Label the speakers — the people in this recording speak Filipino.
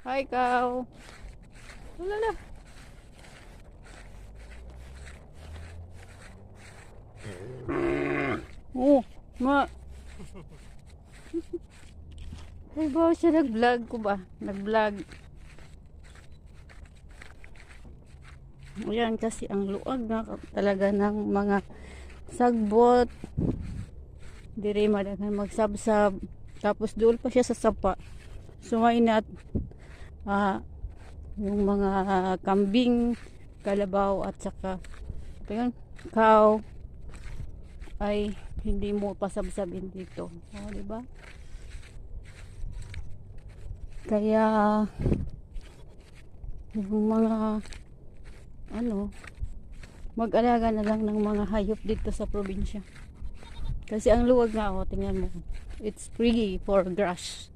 Speaker 1: Hi, ikaw. Wala na. Oh, ma. Ay ba siya nag-vlog ko ba? Nag-vlog. Ayan kasi ang luag na talaga ng mga sagbot. Dire madaghan magsabsab. Tapos doon pa siya sa sapa. Sumainat yung mga kambing, kalabaw at saka ito yun, cow ay hindi mo pasabsabin dito. O, diba? Kaya yung mga mag-alaga na lang ng mga hayop dito sa probinsya. Kasi ang luwag nga, tingnan mo. It's free for grass.